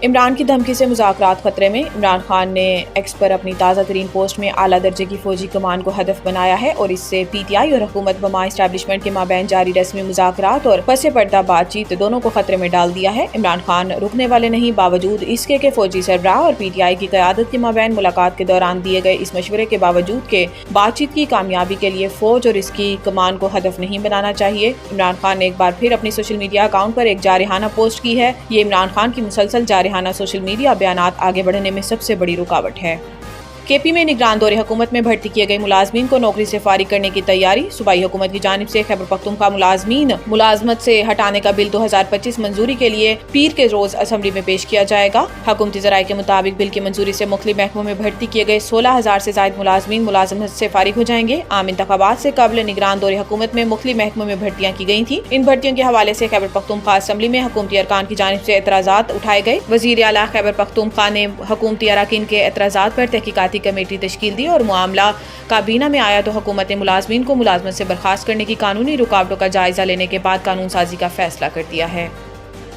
इमरान की धमकी से मुज़ाकरात खतरे में। इमरान खान ने एक्स पर अपनी ताज़ा तरीन पोस्ट में आला दर्जे की फौजी कमान को हदफ बनाया है और इससे PTI और हुकूमत बमा इस्टेब्लिशमेंट के माबैन जारी रस्मी मुज़ाकरात और पसे पर्दा बातचीत दोनों को खतरे में डाल दिया है। इमरान खान रुकने वाले नहीं, बावजूद इसके के फौजी सरबराह और PTI की क़यादत के माबैन मुलाकात के दौरान दिए गए इस मशवरे के बावजूद के बातचीत की कामयाबी के लिए फौज और इसकी कमान को हदफ नहीं बनाना चाहिए। इमरान खान ने एक बार फिर अपनी सोशल मीडिया अकाउंट पर एक जारहाना पोस्ट की है। ये इमरान खान की मुसलसल जारहाना सोशल मीडिया बयानात आगे बढ़ने में सबसे बड़ी रुकावट है। KP में निगरान दौरे हुकूमत में भर्ती किए गए मुलाजमीन को नौकरी से फारिग करने की तैयारी। सूबाई हुकूमत की जानिब से खैबर पख्तूनख्वा मुलाजमीन मुलाजमत से हटाने का बिल 2025 मंजूरी के लिए पीर के रोज असम्बली में पेश किया जाएगा। हुकूमती ज़राए के मुताबिक बिल की मंजूरी से मुख्तलिफ महकमों में भर्ती किए गए 16,000 से ज़ायद मुलाजमीन मुलाजमत से फारिग हो जाएंगे। आम इंतखाबात से कबल निगरान दौरे हुकूमत में मुख्तलिफ महकमों में भर्तियाँ की गई थी। इन भर्तियों के हवाले से खैबर पख्तूनख्वा असम्बली में हुकूमती अरकान की जानिब से एतराज़ात उठाए गए। वज़ीर आला खैबर पख्तूनख्वा ने हुकूमती अरकान के एतराज़ात पर तहकीकाती कमेटी तश्कील और मामला काबीना में आया तो हुकूमत ने मुलाजमीन को मुलाजमत से बर्खास्त करने की कानूनी रुकावटों का जायजा लेने के बाद कानून साजी का फैसला कर दिया है।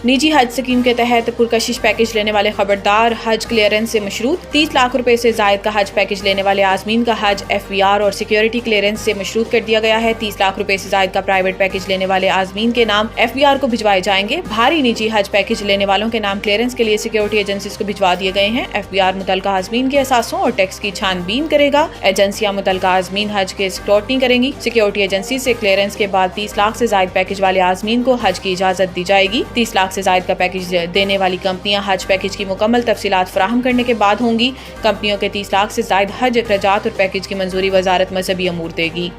निजी हज स्कीम के तहत पुरकशिश पैकेज लेने वाले खबरदार, हज क्लियरेंस से मशरूत। 30 लाख रुपए से जायद का हज पैकेज लेने वाले आजमीन का हज FVR और सिक्योरिटी क्लियरेंस से मशरूत कर दिया गया है। 30 लाख रुपए से जायद का प्राइवेट पैकेज लेने वाले आजमीन के नाम FVR को भिजवाए जाएंगे। भारी निजी हज पैकेज लेने वालों के नाम क्लियरेंस के लिए सिक्योरिटी एजेंसीज को भिजवा दिए गए हैं। FVR मुतल्लिका आजमीन के असासों और टैक्स की छानबीन करेगा। एजेंसियां मुतल्लिका आजमीन हज के स्क्रूटनी करेंगी। सिक्योरिटी एजेंसी से क्लियरेंस के बाद 30 लाख से जायद पैकेज वाले आजमीन को हज की इजाजत दी जाएगी। 30 लाख से जायद का पैकेज देने वाली कंपनियां हज पैकेज की मुकम्मल तफसीलात फराहम करने के बाद होंगी। कंपनियों के 30 लाख से जायद हज अखराजात और पैकेज की मंजूरी वजारत मजहबी अमूर देगी।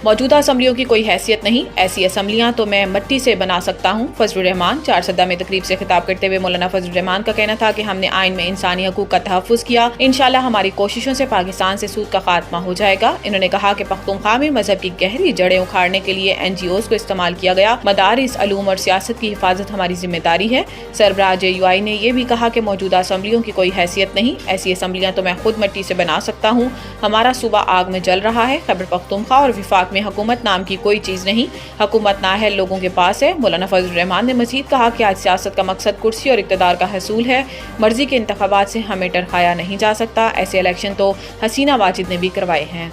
मौजूदा असम्बलियों की कोई हैसियत नहीं, ऐसी असम्बलियां तो मैं मिट्टी से बना सकता हूँ। फजलुर रहमान। चारसदा में तकरीब से खिताब करते हुए मौलाना फजलुर रहमान का कहना था कि हमने आइन में इंसानी हकूक का तहफ़्फ़ुज़ किया। इंशाअल्लाह हमारी कोशिशों से पाकिस्तान से सूद का खात्मा हो जाएगा। इन्होंने कहा कि पख्तूनख्वा में मजहब की गहरी जड़ें उखाड़ने के लिए NGOs को इस्तेमाल किया गया। मदारिस, अलूम और सियासत की हिफाजत हमारी जिम्मेदारी है। सरबराह JUI ने यह भी कहा कि मौजूदा असम्बलियों की कोई हैसियत नहीं, ऐसी असम्बलियाँ तो मैं खुद मिट्टी से बना सकता हूँ। हमारा सूबा आग में जल रहा है। खैबर पख्तूनख्वा और विफाक में हुकूमत नाम की कोई चीज़ नहीं, हुकूमत नाअहल लोगों के पास है। मौलाना फजलुर रहमान ने मजीद कहा कि आज सियासत का मकसद कुर्सी और इक़्तिदार का हसूल है। मर्जी के इंतखाबात से हमें टरखाया नहीं जा सकता। ऐसे इलेक्शन तो हसीना वाजिद ने भी करवाए हैं।